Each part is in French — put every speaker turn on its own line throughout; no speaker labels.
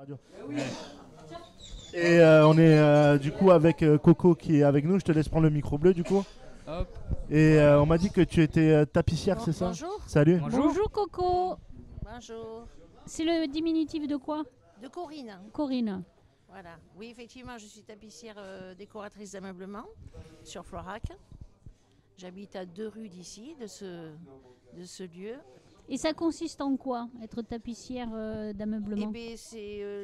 Radio. Et on est du coup avec Coco qui est avec nous. Je te laisse prendre le micro bleu du coup.
Hop.
Et on m'a dit que tu étais tapissière, c'est ça?
Bonjour.
Salut.
Bonjour Coco.
Bonjour.
C'est le diminutif de quoi?
De Corinne.
Corinne.
Voilà. Oui, effectivement, je suis tapissière décoratrice d'ameublement sur Florac. J'habite à 2 rues d'ici, de ce lieu.
Et ça consiste en quoi, être tapissière d'ameublement?
Eh bien,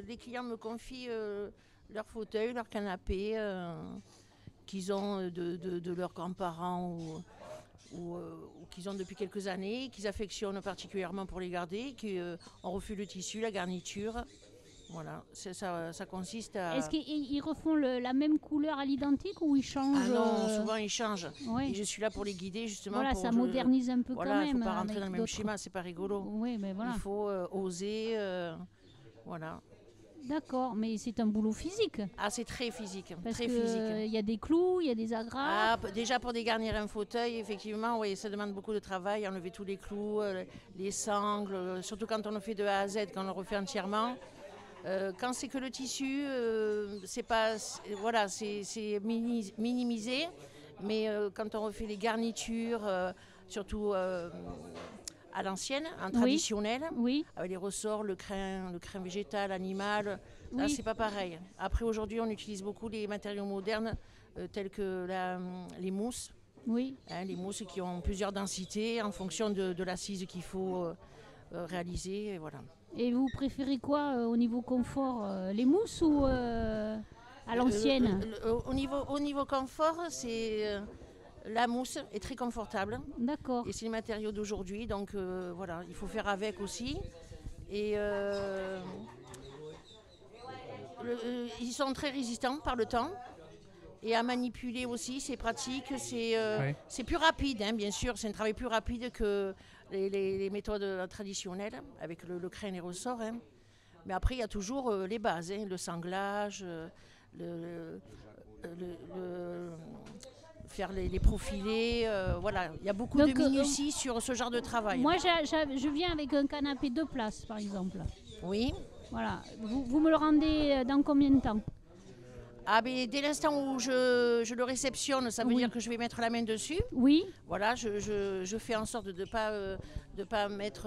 les clients me confient leur fauteuil, leur canapé qu'ils ont de leurs grands-parents ou qu'ils ont depuis quelques années, qu'ils affectionnent particulièrement pour les garder, qu'on refait le tissu, la garniture. Voilà, ça consiste à...
Est-ce qu'ils refont la même couleur à l'identique ou ils changent?
Ah non, souvent ils changent.
Ouais.
Et je suis là pour les guider justement.
Voilà, ça modernise un peu
voilà,
quand même.
Il ne faut pas rentrer
avec
dans le même schéma, c'est pas rigolo.
Oui, mais voilà.
Il faut oser, voilà.
D'accord, mais c'est un boulot physique.
Ah, c'est très physique,
Parce
très
que
physique.
il y a des clous, il y a des agrafes.
Ah, déjà pour dégarnir un fauteuil, effectivement, oui, ça demande beaucoup de travail, enlever tous les clous, les sangles, surtout quand on le fait de A à Z, quand on le refait entièrement. Quand c'est que le tissu, c'est pas, voilà, c'est minimisé, mais quand on refait les garnitures, surtout à l'ancienne, en traditionnel,
Oui.
avec les ressorts, le crin végétal, animal, là
Oui.
c'est pas pareil. Après aujourd'hui, on utilise beaucoup les matériaux modernes tels que les mousses.
Oui.
Les mousses qui ont plusieurs densités en fonction de l'assise qu'il faut réaliser, et voilà.
Et vous préférez quoi au niveau confort, les mousses ou à l'ancienne?
Au niveau confort, c'est la mousse est très confortable.
D'accord.
Et c'est les matériaux d'aujourd'hui, donc voilà, il faut faire avec aussi. Et ils sont très résistants par le temps. Et à manipuler aussi, c'est pratique, c'est plus rapide, hein, bien sûr, c'est un travail plus rapide que les méthodes traditionnelles, avec le crin et les ressorts. Hein. Mais après, il y a toujours les bases, hein, le sanglage, faire les profilés, voilà. Il y a beaucoup de minutie sur ce genre de travail.
Moi, je viens avec un canapé 2 places, par exemple.
Oui.
Voilà. Vous me le rendez dans combien de temps?
Ah, mais dès l'instant où je le réceptionne, ça veut dire que je vais mettre la main dessus.
Oui.
Voilà, je fais en sorte de ne pas mettre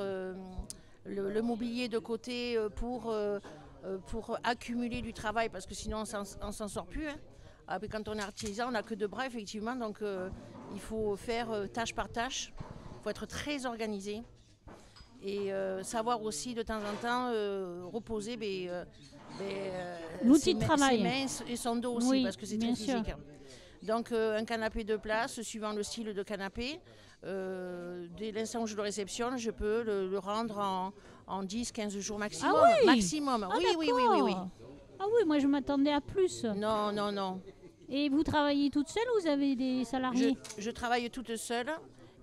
le mobilier de côté pour accumuler du travail, parce que sinon on ne s'en sort plus. Hein. Ah, mais quand on est artisan, on n'a que 2 bras, effectivement, donc il faut faire tâche par tâche. Il faut être très organisé et savoir aussi de temps en temps reposer
l'outil de travail.
Ses mains et son dos aussi,
Oui,
parce que c'est très physique. Donc un canapé 2 places, suivant le style de canapé, dès l'instant où je le réceptionne, je peux le rendre en 10-15 jours maximum.
Ah oui
Maximum,
ah,
oui.
Ah oui, moi je m'attendais à plus.
Non.
Et vous travaillez toute seule ou vous avez des salariés?
Je travaille toute seule.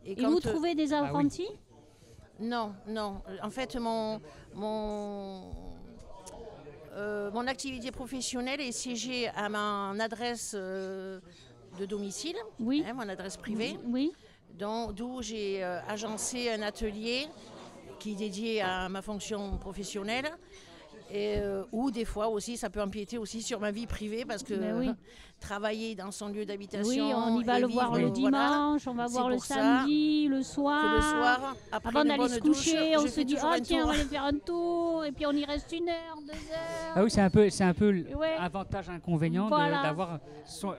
Et vous trouvez des apprentis?
Non. En fait, mon activité professionnelle est siégée à mon adresse de domicile, hein, mon adresse privée, d'où j'ai agencé un atelier qui est dédié à ma fonction professionnelle. Et ou des fois aussi, ça peut empiéter aussi sur ma vie privée, parce que travailler dans son lieu d'habitation...
Oui, on y va le voir le dimanche, on va voir le samedi, le soir. Avant d'aller se coucher, on se dit « Ah tiens, on va aller faire un tour » et puis on y reste 1 heure, 2 heures.
Ah oui, c'est un peu avantage inconvénient d'avoir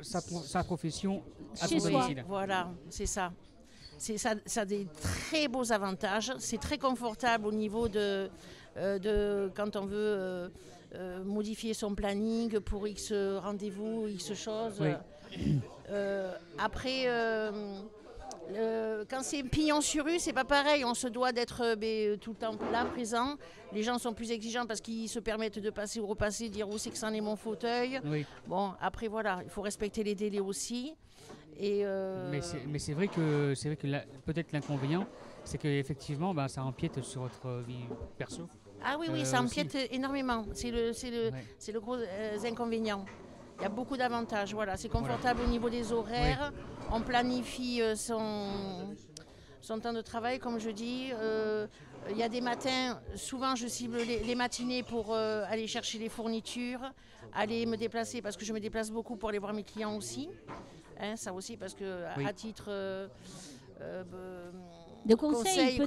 sa profession à son domicile.
Voilà, c'est ça. Ça a des très beaux avantages. C'est très confortable au niveau de quand on veut modifier son planning pour X rendez-vous, X choses. Oui. Après, quand c'est pignon sur rue, c'est pas pareil. On se doit d'être tout le temps là, présent. Les gens sont plus exigeants parce qu'ils se permettent de passer ou repasser, dire où c'est que c'en est mon fauteuil. Oui. Bon, après voilà, il faut respecter les délais aussi. Et
mais c'est vrai que peut-être l'inconvénient, c'est qu'effectivement, ça empiète sur votre vie perso.
Ah oui, ça empiète énormément. C'est le gros inconvénient. Il y a beaucoup d'avantages. Voilà, c'est confortable au niveau des horaires. On planifie Son temps de travail, comme je dis, il y a des matins, souvent je cible les matinées pour aller chercher les fournitures, aller me déplacer, parce que je me déplace beaucoup pour aller voir mes clients aussi. Hein, ça aussi, parce que à titre
de conseil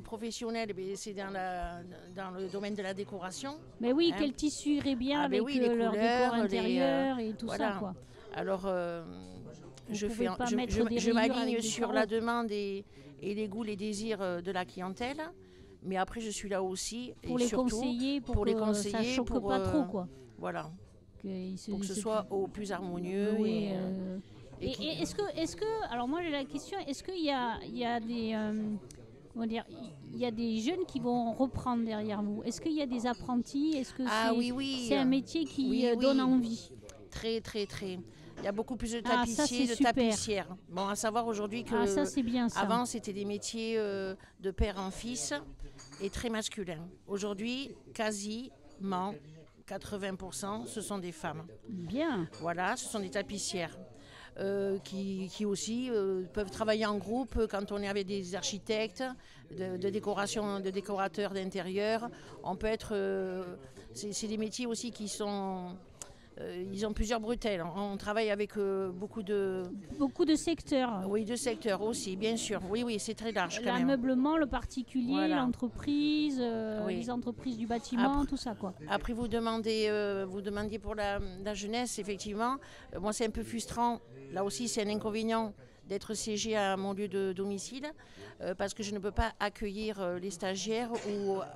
professionnel, c'est dans le domaine de la décoration.
Mais oui, quel tissu irait bien avec leur décor intérieur et tout ça, quoi.
Alors, je m'aligne sur la demande et les goûts, les désirs de la clientèle. Mais après, je suis là aussi
pour les conseiller, pour les conseiller, ça choque pas trop, quoi.
Voilà. Pour que ce soit au plus harmonieux.
Oui, et est-ce que, alors moi j'ai la question, est-ce qu'il y a des, comment dire, il y a des jeunes qui vont reprendre derrière vous? Est-ce qu'il y a des apprentis? Est-ce que c'est un métier qui donne envie?
Très, très, très. Il y a beaucoup plus de tapissiers, de tapissières. Bon, à savoir aujourd'hui que
ça, c'est bien, ça.
Avant, c'était des métiers de père en fils et très masculins. Aujourd'hui, quasiment 80%, ce sont des femmes.
Bien.
Voilà, ce sont des tapissières. Qui aussi peuvent travailler en groupe quand on est avec des architectes, de décoration, de décorateurs d'intérieur. On peut être... c'est des métiers aussi qui sont... ils ont plusieurs bretelles. On travaille avec beaucoup de
secteurs.
Oui, de secteurs aussi, bien sûr. Oui, c'est très large quand même.
L'ameublement, le particulier, l'entreprise, les entreprises du bâtiment, tout ça, quoi.
Après, vous demandiez pour la jeunesse, effectivement. Moi, c'est un peu frustrant. Là aussi, c'est un inconvénient d'être siégé à mon lieu de domicile parce que je ne peux pas accueillir les stagiaires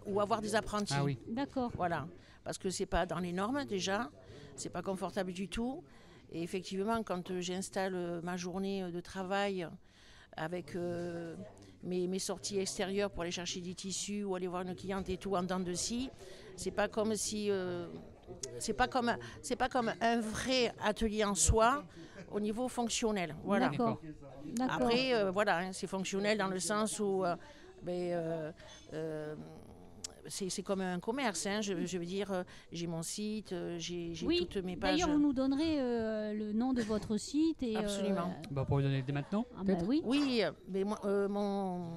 ou avoir des apprentis.
Ah oui, d'accord.
Voilà, parce que c'est pas dans les normes déjà. C'est pas confortable du tout. Et effectivement, quand j'installe ma journée de travail avec mes sorties extérieures pour aller chercher des tissus ou aller voir une cliente et tout en dents de scie, c'est pas comme si c'est pas comme un vrai atelier en soi au niveau fonctionnel. Voilà.
D'accord.
Après, voilà, c'est fonctionnel dans le sens où c'est comme un commerce, hein. Je veux dire, j'ai mon site, j'ai toutes mes pages.
D'ailleurs, vous nous donnerez le nom de votre site.
Absolument.
Pour vous donner dès maintenant,
oui. Oui, mais mon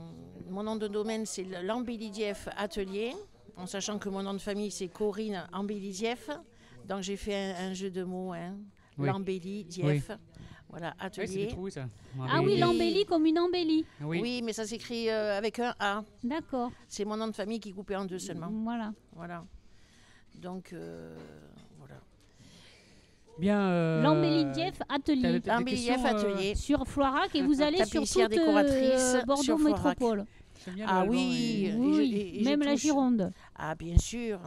nom de domaine, c'est l'Ambelidieff Atelier, en sachant que mon nom de famille, c'est Corinne Ambelidieff. Donc, j'ai fait un jeu de mots, hein. L'Ambelidieff. Voilà, atelier.
Oui, c'est trouvé, ça.
L'embellie comme une embellie.
Oui, mais ça s'écrit avec un A.
D'accord.
C'est mon nom de famille qui est coupé en deux seulement. Voilà. Donc, voilà.
Bien.
L'Ambelidieff Atelier.
L'Ambelidieff Atelier.
Sur Floirac et vous allez sur toute Bordeaux Métropole.
Oui.
Même la Gironde.
Ah, bien sûr.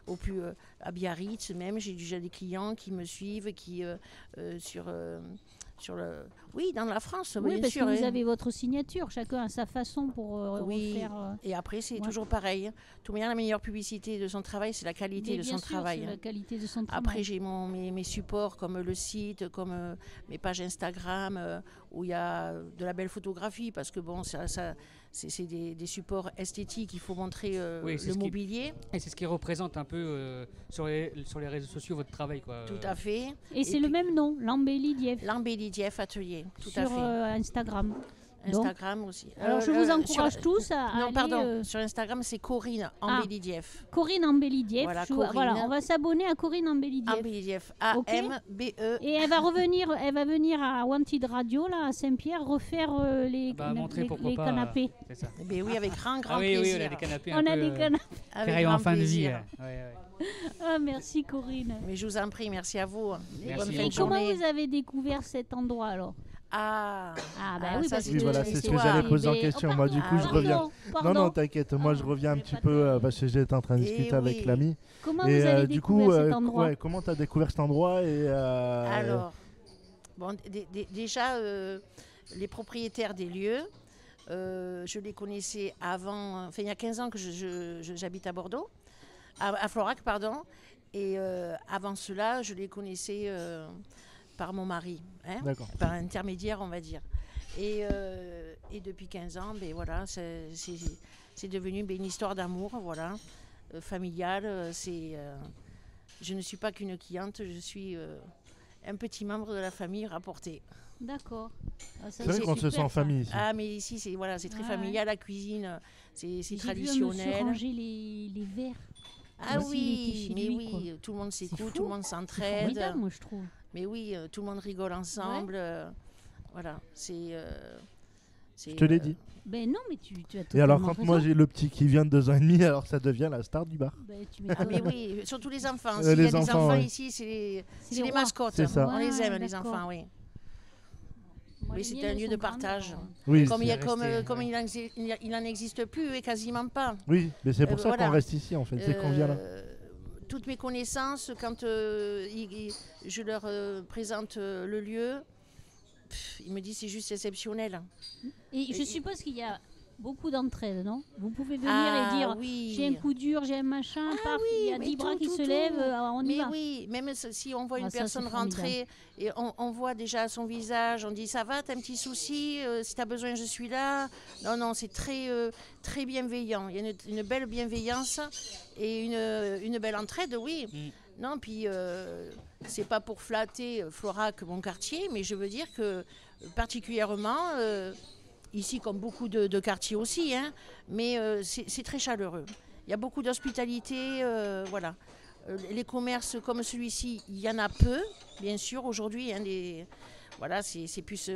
Au plus à Biarritz même, j'ai déjà des clients qui me suivent, qui dans la France,
oui,
bien
parce
sûr.
Que vous avez votre signature, chacun a sa façon pour refaire.
Et après, c'est toujours pareil. Tout le monde, la meilleure publicité de son travail, c'est la qualité de son travail.
La qualité de son travail.
Après, j'ai mes supports comme le site, comme mes pages Instagram, où il y a de la belle photographie, parce que bon, c'est des supports esthétiques, il faut montrer le mobilier.
Et c'est ce qui représente un peu sur les réseaux sociaux votre travail, quoi.
Tout à fait.
Et c'est le même nom, l'Ambelidieff.
L'Ambelidieff Atelier, tout à fait.
Sur Instagram.
Instagram aussi.
Alors je vous encourage tous à
non,
aller,
pardon, sur Instagram c'est Corinne Ambelidieff.
Corinne Ambelidieff.
Voilà,
on va s'abonner à Corinne Ambelidieff.
Ambelidieff, A-M-B-E.
Et elle va venir à Wanted Radio, là, à Saint-Pierre, refaire les canapés.
C'est ça.
Mais oui, avec grand plaisir.
Oui, on a des canapés.
On a des canapés.
Avec grand fin plaisir. De vie.
Merci Corinne.
Mais je vous en prie, merci à vous.
Merci.
Et comment vous avez découvert cet endroit alors?
Oui, c'est ce que j'allais poser en question. Moi, du coup, je reviens. Non, t'inquiète. Moi, je reviens un petit peu parce que j'étais en train de discuter avec l'ami.
Comment vous avez découvert cet endroit?
Comment t'as découvert cet endroit
Alors, bon, déjà, les propriétaires des lieux, je les connaissais avant. Enfin, il y a 15 ans que j'habite à Bordeaux, à Floirac, pardon. Et avant cela, je les connaissais par mon mari, par intermédiaire, on va dire. Et depuis 15 ans, voilà, c'est devenu une histoire d'amour, voilà, familiale. Je ne suis pas qu'une cliente, je suis un petit membre de la famille rapporté.
D'accord.
C'est vrai qu'on se sent en famille ici.
Ah, mais ici, c'est très familial, la cuisine, c'est traditionnel.
J'ai vu ranger les verres.
Ah oui, mais oui, tout le monde s'écoute, tout le monde s'entraide. C'est
formidable, moi, je trouve.
Mais oui, tout le monde rigole ensemble. Voilà,
je te l'ai dit.
Ben non, mais tu as tout.
Et alors, quand moi j'ai le petit qui vient de 2 ans et demi, alors ça devient la star du bar.
Ben, mais oui, surtout les enfants. S'il y a des enfants ici, c'est les mascottes.
C'est ça.
On les aime, les enfants, oui. Oui, c'est un lieu de partage.
Oui,
comme il n'en existe plus, et quasiment pas.
Oui, mais c'est pour ça qu'on reste ici, en fait. C'est qu'on vient là.
Toutes mes connaissances, quand je leur présente le lieu, ils me disent c'est juste exceptionnel.
Et je suppose qu'il y a beaucoup d'entraide, non? Vous pouvez venir et dire j'ai un coup dur, j'ai un machin, paf, il y a 10 bras qui se lèvent, on y va.
Mais oui, même si on voit une personne rentrer et on voit déjà son visage, on dit ça va, t'as un petit souci, si t'as besoin je suis là. Non, c'est très bienveillant. Il y a une belle bienveillance et une belle entraide, oui. Non, puis c'est pas pour flatter Florac, mon quartier, mais je veux dire que particulièrement, ici comme beaucoup de quartiers aussi, hein, mais c'est très chaleureux. Il y a beaucoup d'hospitalité, voilà. Les commerces comme celui-ci, il y en a peu, bien sûr, aujourd'hui. Hein, voilà, c'est plus,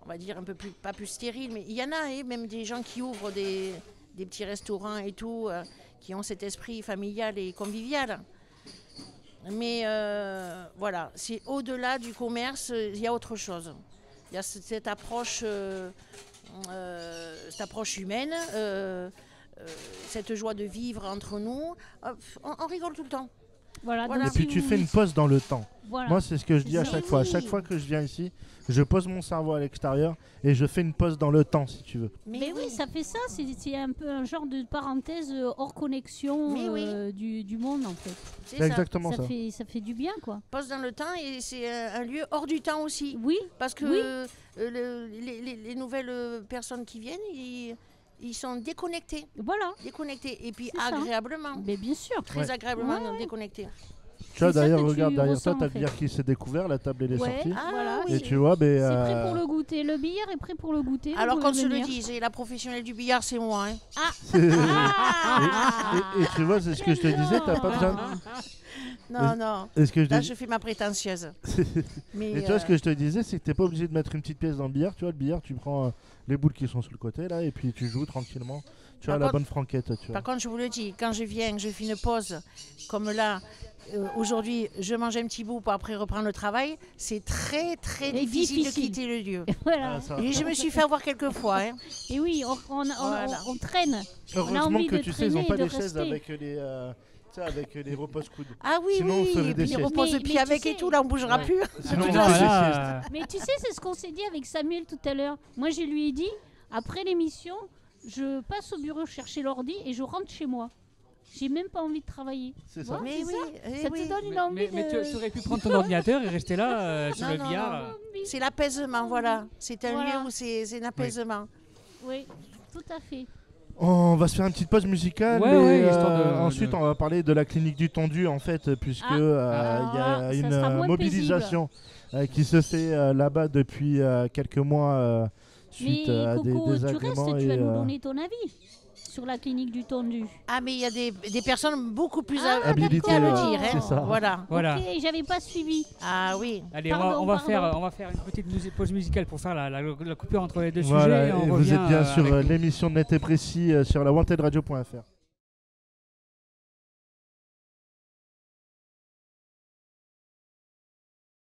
on va dire, un peu plus, pas plus stérile, mais il y en a, hein, même des gens qui ouvrent des petits restaurants et tout, qui ont cet esprit familial et convivial. Mais voilà, c'est au-delà du commerce, il y a autre chose. Il y a cette approche humaine, cette joie de vivre entre nous. On rigole tout le temps.
Voilà.
Et puis tu fais une pause dans le temps. Voilà. Moi, c'est ce que je dis à chaque fois. À chaque fois que je viens ici, je pose mon cerveau à l'extérieur et je fais une pause dans le temps, si tu veux.
Mais oui, ça fait ça. C'est un peu un genre de parenthèse hors connexion du monde, en fait.
C'est exactement ça.
Ça fait du bien, quoi.
Pause dans le temps et c'est un lieu hors du temps aussi.
Oui.
Parce que les nouvelles personnes qui viennent, ils sont déconnectés.
Voilà.
Déconnectés. Et puis agréablement.
Mais bien sûr.
Très agréablement déconnectés.
Tu vois, d'ailleurs, regarde derrière toi, t'as le billard qui s'est découvert, la table elle est sortie.
Voilà.
Et tu vois,
c'est prêt pour le goûter. Le billard est prêt pour le goûter.
Alors, quand je le dis, la professionnelle du billard, c'est moi. Hein.
Et tu vois, c'est ce que je te disais, t'as pas besoin.
Non. Là, je fais ma prétentieuse.
Mais tu vois, ce que je te disais, c'est que t'es pas obligé de mettre une petite pièce dans le billard. Tu vois, le billard, tu prends les boules qui sont sur le côté, là, et puis tu joues tranquillement. Tu as la bonne franquette. Tu vois.
Par contre, je vous le dis, quand je viens, je fais une pause, comme là, aujourd'hui, je mange un petit bout pour après reprendre le travail, c'est très, très difficile de quitter le lieu.
Voilà.
Et je me suis fait avoir quelques fois. Hein.
Et oui, on traîne.
Heureusement que tu sais, ils n'ont pas les chaises avec les repose-coudes.
Ah oui,
sinon, on ferait des
les repose-pieds avec et tout, là on bougera plus.
Sinon, on ferait des siestes.
Mais tu sais, c'est ce qu'on s'est dit avec Samuel tout à l'heure. Moi, je lui ai dit, après l'émission, je passe au bureau chercher l'ordi et je rentre chez moi. J'ai même pas envie de travailler.
C'est ça.
Mais oui,
ça te donne une envie
mais tu aurais pu prendre ton ordinateur et rester là sur le billard.
C'est l'apaisement, voilà. C'est un lieu où c'est un apaisement.
Oui, tout à fait.
On va se faire une petite pause musicale ensuite on va parler de la clinique du Tondu en fait puisque il y a une mobilisation qui se fait là-bas depuis quelques mois suite à des désagréments.
Tu vas nous donner ton avis sur la clinique du Tondu.
Ah mais il y a des personnes beaucoup plus habilitées à le dire.
C'est ça.
Voilà.
Ok, j'avais pas suivi.
Ah oui.
Allez, on va faire une petite pause musicale pour faire la coupure entre les deux
voilà,
sujets.
Et vous êtes bien sur l'émission Net et Précis sur la wantedradio.fr.